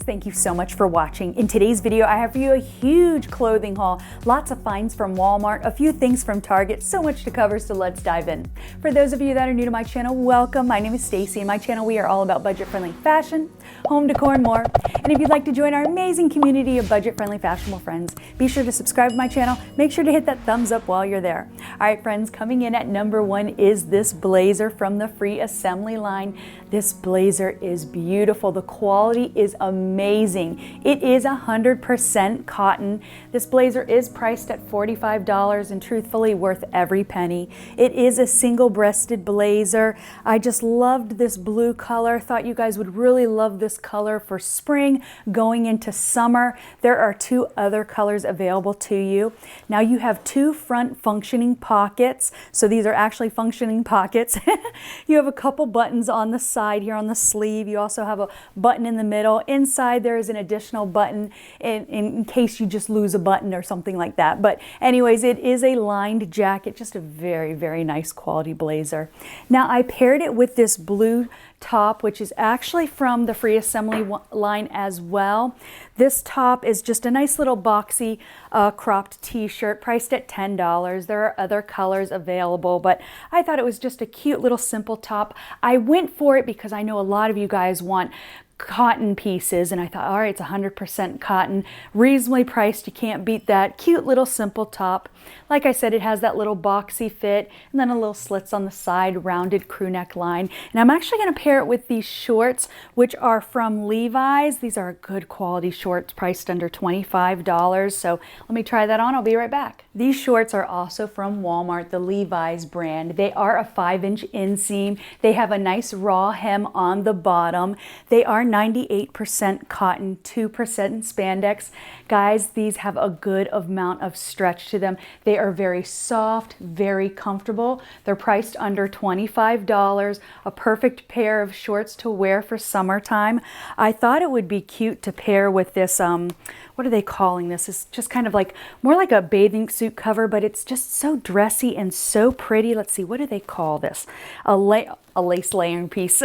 thank you so much for watching. In today's video, I have for you a huge clothing haul, lots of finds from Walmart, a few things from Target, so much to cover, so let's dive in. For those of you that are new to my channel, welcome. My name is Stacey, and my channel we are all about budget-friendly fashion, home decor, and more. And if you'd like to join our amazing community of budget-friendly, fashionable friends, be sure to subscribe to my channel. Make sure to hit that thumbs up while you're there. All right, friends, coming in at number 1 is this blazer from the Free Assembly line. This blazer is beautiful. The quality is amazing. It is 100% cotton. This blazer is priced at $45 and truthfully worth every penny. It is a single-breasted blazer. I just loved this blue color. Thought you guys would really love this color for spring going into summer. There are 2 other colors available to you. Now you have 2 front functioning pockets. So these are actually functioning pockets. You have a couple buttons on the side here on the sleeve. You also have a button in the middle. Inside there is an additional button in case you just lose a button or something like that. But anyways, it is a lined jacket, just a very, very nice quality blazer. Now I paired it with this blue top, which is actually from the Free Assembly line as well. This top is just a nice little boxy cropped t-shirt priced at $10. There are other colors available, but I thought it was just a cute little simple top. I went for it because I know a lot of you guys want cotton pieces, and I thought, all right, it's 100% cotton, reasonably priced, you can't beat that. Cute little simple top. Like I said, it has that little boxy fit and then a little slits on the side, rounded crew neck line. And I'm actually going to pair it with these shorts, which are from Levi's. These are good quality shorts priced under $25. So let me try that on. I'll be right back. These shorts are also from Walmart, the Levi's brand. They are a 5-inch inseam. They have a nice raw hem on the bottom. They are 98% cotton, 2% spandex. Guys, these have a good amount of stretch to them. They are very soft, very comfortable. They're priced under $25. A perfect pair of shorts to wear for summertime. I thought it would be cute to pair with this, what are they calling this? It's just kind of like, more like a bathing suit cover, but it's just so dressy and so pretty. Let's see, what do they call this? A lace layering piece.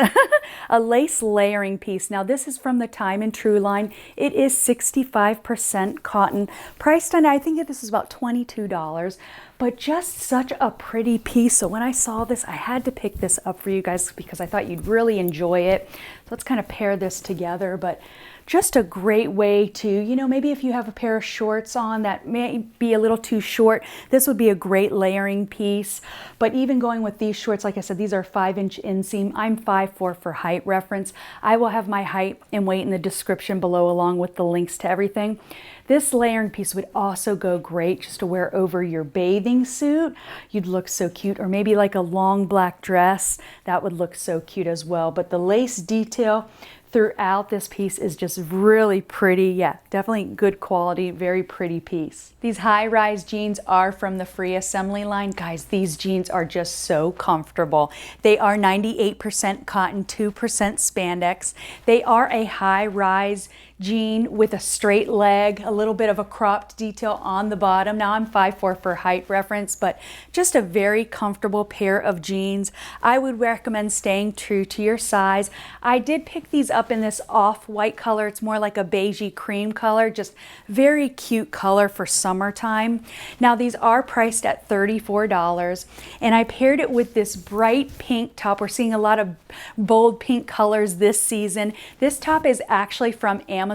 A lace layering piece. Now this is from the Time and True line. It is 65% cotton, priced on, I think this is about $22, but just such a pretty piece. So when I saw this, I had to pick this up for you guys because I thought you'd really enjoy it. So let's kind of pair this together, but just a great way to, you know, maybe if you have a pair of shorts on that may be a little too short, this would be a great layering piece. But even going with these shorts, like I said, these are 5-inch inseam. I'm 5'4" for height reference. I will have my height and weight in the description below along with the links to everything. This layering piece would also go great just to wear over your bathing suit. You'd look so cute, or maybe like a long black dress. That would look so cute as well. But the lace detail throughout this piece is just really pretty. Yeah, definitely good quality, very pretty piece. These high-rise jeans are from the Free Assembly line. Guys, these jeans are just so comfortable. They are 98% cotton, 2% spandex. They are a high-rise jean with a straight leg, a little bit of a cropped detail on the bottom. Now I'm 5'4" for height reference, but just a very comfortable pair of jeans. I would recommend staying true to your size. I did pick these up in this off-white color. It's more like a beigey cream color, just very cute color for summertime. Now these are priced at $34, and I paired it with this bright pink top. We're seeing a lot of bold pink colors this season. This top is actually from Amazon.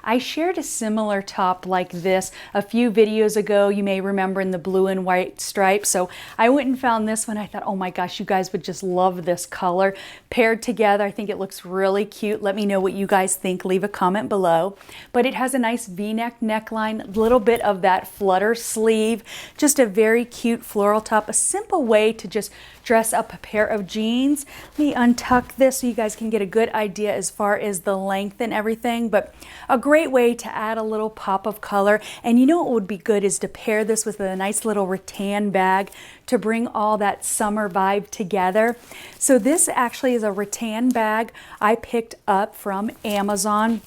I shared a similar top like this a few videos ago. You may remember, in the blue and white stripe. So I went and found this one. I thought, oh my gosh, you guys would just love this color. Paired together, I think it looks really cute. Let me know what you guys think. Leave a comment below. But it has a nice V-neck neckline, a little bit of that flutter sleeve. Just a very cute floral top. A simple way to just dress up a pair of jeans. Let me untuck this so you guys can get a good idea as far as the length and everything. But a great way to add a little pop of color. And you know what would be good is to pair this with a nice little rattan bag to bring all that summer vibe together. So this actually is a rattan bag I picked up from Amazon.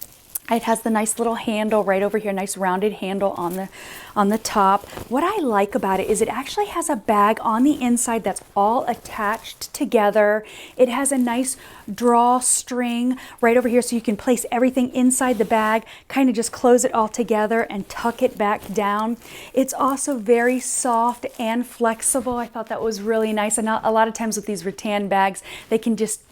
It has the nice little handle right over here, nice rounded handle on on the top. What I like about it is it actually has a bag on the inside that's all attached together. It has a nice drawstring right over here so you can place everything inside the bag, kind of just close it all together and tuck it back down. It's also very soft and flexible. I thought that was really nice. And a lot of times with these rattan bags, they can just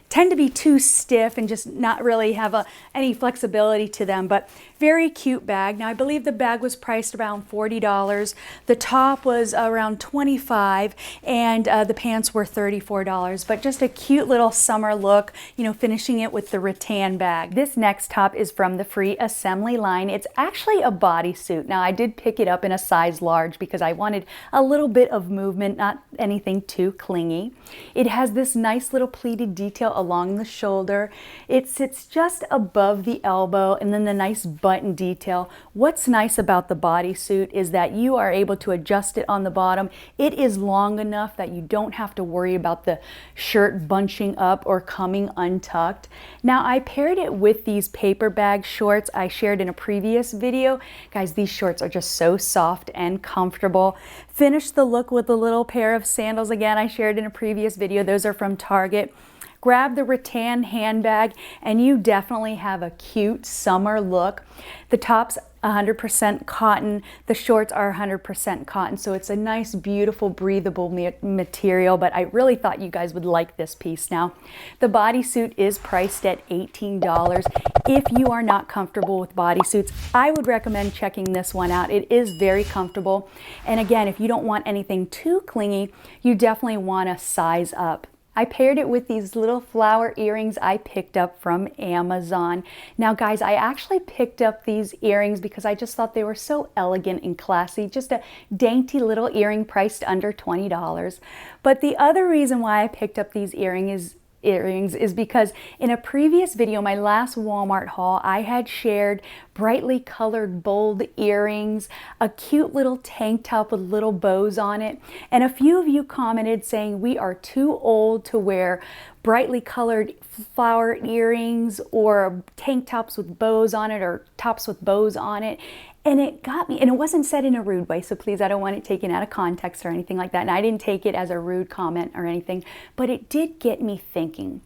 tend to be too stiff and just not really have any flexibility to them, but very cute bag. Now I believe the bag was priced around $40. The top was around $25 and the pants were $34, but just a cute little summer look, you know, finishing it with the rattan bag. This next top is from the Free Assembly line. It's actually a bodysuit. Now I did pick it up in a size large because I wanted a little bit of movement, not anything too clingy. It has this nice little pleated detail along the shoulder. It sits just above the elbow, and then the nice button detail. What's nice about the bodysuit is that you are able to adjust it on the bottom. It is long enough that you don't have to worry about the shirt bunching up or coming untucked. Now I paired it with these paper bag shorts I shared in a previous video. Guys, these shorts are just so soft and comfortable. Finished the look with a little pair of sandals again I shared in a previous video. Those are from Target. Grab the rattan handbag and you definitely have a cute summer look. The top's 100% cotton. The shorts are 100% cotton. So it's a nice, beautiful, breathable material, but I really thought you guys would like this piece. Now, the bodysuit is priced at $18. If you are not comfortable with bodysuits, I would recommend checking this one out. It is very comfortable. And again, if you don't want anything too clingy, you definitely want to size up. I paired it with these little flower earrings I picked up from Amazon. Now guys, I actually picked up these earrings because I just thought they were so elegant and classy. Just a dainty little earring priced under $20. But the other reason why I picked up these earrings is because in a previous video, my last Walmart haul, I had shared brightly colored bold earrings, a cute little tank top with little bows on it, and a few of you commented saying we are too old to wear brightly colored flower earrings or tank tops with bows on it or tops with bows on it. And it got me, and it wasn't said in a rude way, so please, I don't want it taken out of context or anything like that. And I didn't take it as a rude comment or anything, but it did get me thinking,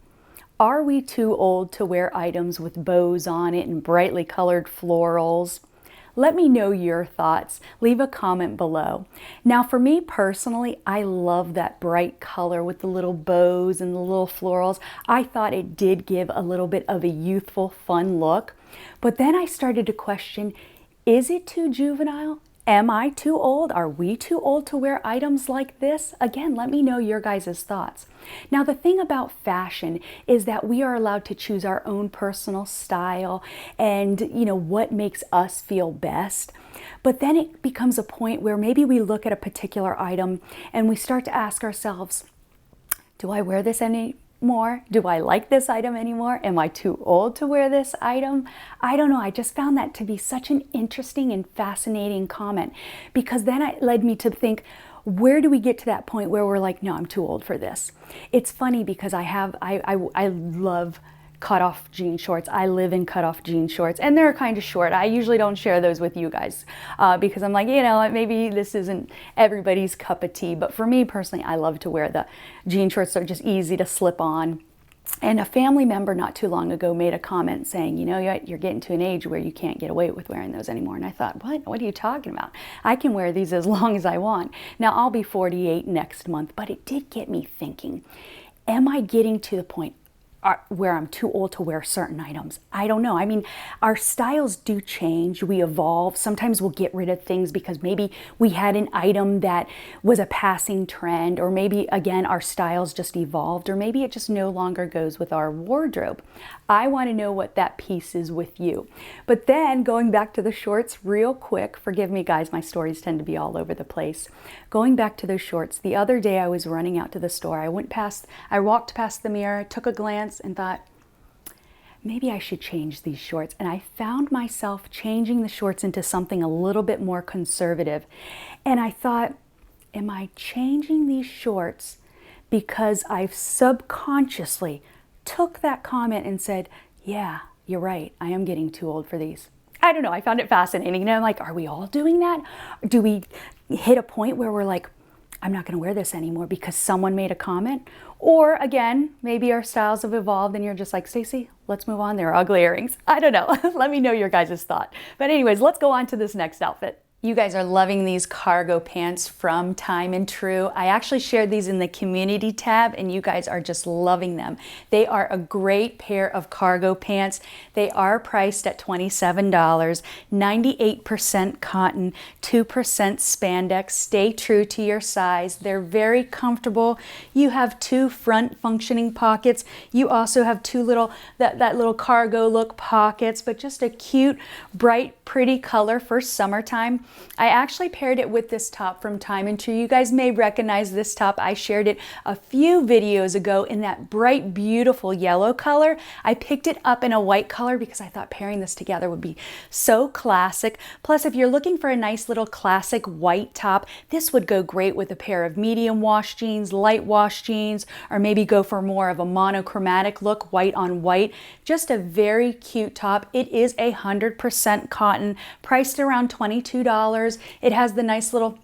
are we too old to wear items with bows on it and brightly colored florals? Let me know your thoughts. Leave a comment below. Now for me personally, I love that bright color with the little bows and the little florals. I thought it did give a little bit of a youthful, fun look. But then I started to question, is it too juvenile? Am I too old? Are we too old to wear items like this? Again, let me know your guys' thoughts. Now, the thing about fashion is that we are allowed to choose our own personal style and, you know, what makes us feel best. But then it becomes a point where maybe we look at a particular item and we start to ask ourselves, do I wear this anymore? Do I like this item anymore? Am I too old to wear this item? I don't know. I just found that to be such an interesting and fascinating comment, because then it led me to think, where do we get to that point where we're like, no, I'm too old for this? It's funny because I love cutoff jean shorts. I live in cutoff jean shorts, and they're kind of short. I usually don't share those with you guys because I'm like, you know, maybe this isn't everybody's cup of tea, but for me personally, I love to wear the jean shorts. They're just easy to slip on. And a family member not too long ago made a comment saying, you know, you're getting to an age where you can't get away with wearing those anymore. And I thought, what are you talking about? I can wear these as long as I want. Now, I'll be 48 next month, but it did get me thinking, am I getting to the point where I'm too old to wear certain items? I don't know. I mean, our styles do change. We evolve. Sometimes we'll get rid of things because maybe we had an item that was a passing trend, or maybe, again, our styles just evolved, or maybe it just no longer goes with our wardrobe. I want to know what that piece is with you. But then going back to the shorts real quick, forgive me guys, my stories tend to be all over the place. Going back to those shorts, the other day I was running out to the store. I walked past the mirror, took a glance, and thought, maybe I should change these shorts. And I found myself changing the shorts into something a little bit more conservative. And I thought, am I changing these shorts because I've subconsciously took that comment and said, yeah, you're right, I am getting too old for these? I don't know, I found it fascinating. And I'm like, are we all doing that? Do we hit a point where we're like, I'm not going to wear this anymore because someone made a comment? Or again, maybe our styles have evolved and you're just like, Stacey, let's move on. They're ugly earrings. I don't know. Let me know your guys' thought. But anyways, let's go on to this next outfit. You guys are loving these cargo pants from Time and True. I actually shared these in the community tab and you guys are just loving them. They are a great pair of cargo pants. They are priced at $27, 98% cotton, 2% spandex. Stay true to your size. They're very comfortable. You have two front functioning pockets. You also have two little, that little cargo look pockets, but just a cute, bright, pretty color for summertime. I actually paired it with this top from Time and True. You guys may recognize this top. I shared it a few videos ago in that bright, beautiful yellow color. I picked it up in a white color because I thought pairing this together would be so classic. Plus, if you're looking for a nice little classic white top, this would go great with a pair of medium wash jeans, light wash jeans, or maybe go for more of a monochromatic look, white on white. Just a very cute top. It is 100% cotton, priced around $22. It has the nice little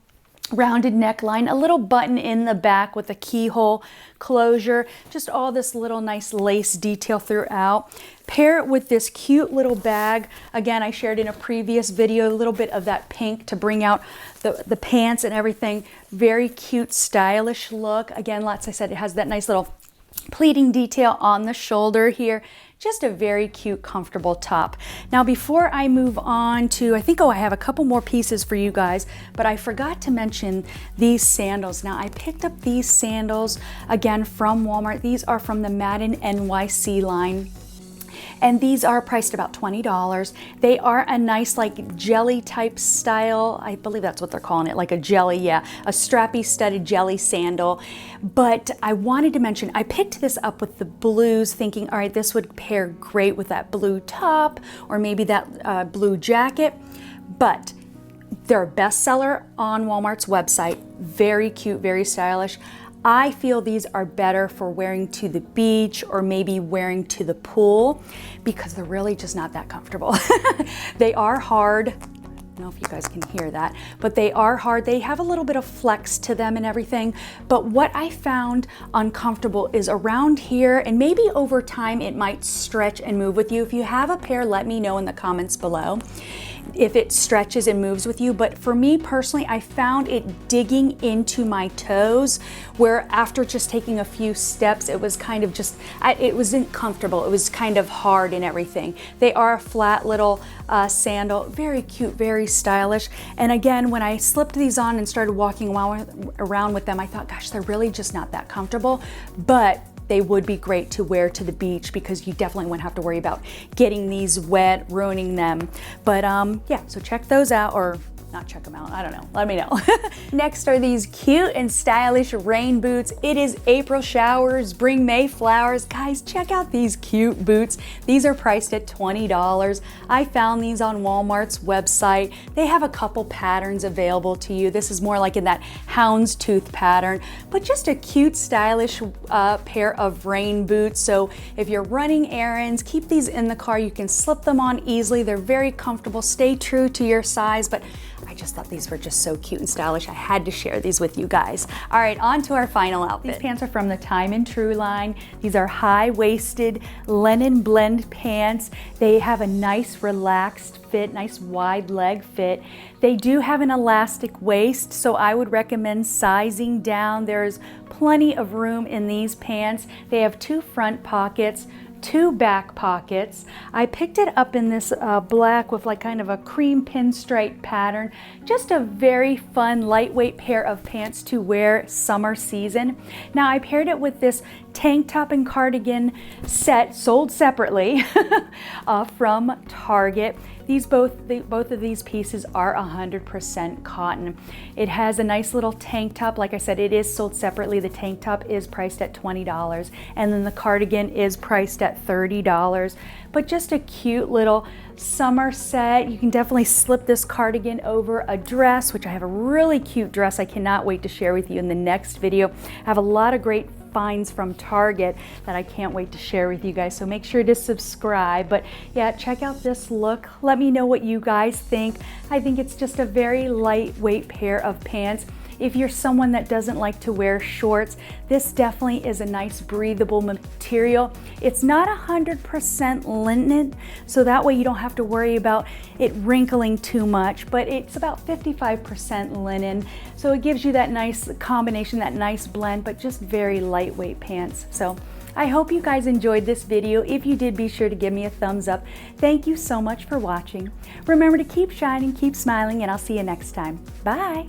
rounded neckline, a little button in the back with a keyhole closure, just all this little nice lace detail throughout. Pair it with this cute little bag. Again, I shared in a previous video a little bit of that pink to bring out the pants and everything. Very cute, stylish look. Again, as I said, it has that nice little pleating detail on the shoulder here. Just a very cute, comfortable top. Now, before I move on to, I have a couple more pieces for you guys, but I forgot to mention these sandals. Now, I picked up these sandals, again, from Walmart. These are from the Madden NYC line. And these are priced about $20. They are a nice like jelly type style. I believe that's what they're calling it, like a jelly, yeah, a strappy studded jelly sandal. But I wanted to mention, I picked this up with the blues thinking, all right, this would pair great with that blue top or maybe that blue jacket. But they're a bestseller on Walmart's website. Very cute, very stylish. I feel these are better for wearing to the beach or maybe wearing to the pool because they're really just not that comfortable. They are hard. I don't know if you guys can hear that, but they are hard. They have a little bit of flex to them and everything. But what I found uncomfortable is around here, and maybe over time it might stretch and move with you. If you have a pair, let me know in the comments below if it stretches and moves with you. But for me personally, I found it digging into my toes, where after just taking a few steps, it was kind of just, it wasn't comfortable. It was kind of hard and everything. They are a flat little sandal, very cute, very stylish. And again, when I slipped these on and started walking around with them, I thought, gosh, they're really just not that comfortable. But they would be great to wear to the beach because you definitely wouldn't have to worry about getting these wet, ruining them. But yeah, so check those out, or not check them out, I don't know, let me know. Next are these cute and stylish rain boots. It is April showers, bring May flowers. Guys, check out these cute boots. These are priced at $20. I found these on Walmart's website. They have a couple patterns available to you. This is more like in that houndstooth pattern, but just a cute, stylish pair of rain boots. So if you're running errands, keep these in the car. You can slip them on easily. They're very comfortable. Stay true to your size, but I just thought these were just so cute and stylish. I had to share these with you guys. All right, on to our final outfit. These pants are from the Time and True line. These are high-waisted linen blend pants. They have a nice relaxed fit, nice wide leg fit. They do have an elastic waist, so I would recommend sizing down. There's plenty of room in these pants. They have two front pockets, two back pockets. I picked it up in this black with like kind of a cream pinstripe pattern. Just a very fun, lightweight pair of pants to wear summer season. Now I paired it with this tank top and cardigan set, sold separately from Target. Both of these pieces are 100% cotton. It has a nice little tank top. Like I said, it is sold separately. The tank top is priced at $20, and then the cardigan is priced at $30. But just a cute little summer set. You can definitely slip this cardigan over a dress, which I have a really cute dress I cannot wait to share with you in the next video. I have a lot of great finds from Target that I can't wait to share with you guys. So make sure to subscribe. But yeah, check out this look. Let me know what you guys think. I think it's just a very lightweight pair of pants. If you're someone that doesn't like to wear shorts, this definitely is a nice breathable material. It's not 100% linen, so that way you don't have to worry about it wrinkling too much, but it's about 55% linen. So it gives you that nice combination, that nice blend, but just very lightweight pants. So I hope you guys enjoyed this video. If you did, be sure to give me a thumbs up. Thank you so much for watching. Remember to keep shining, keep smiling, and I'll see you next time. Bye.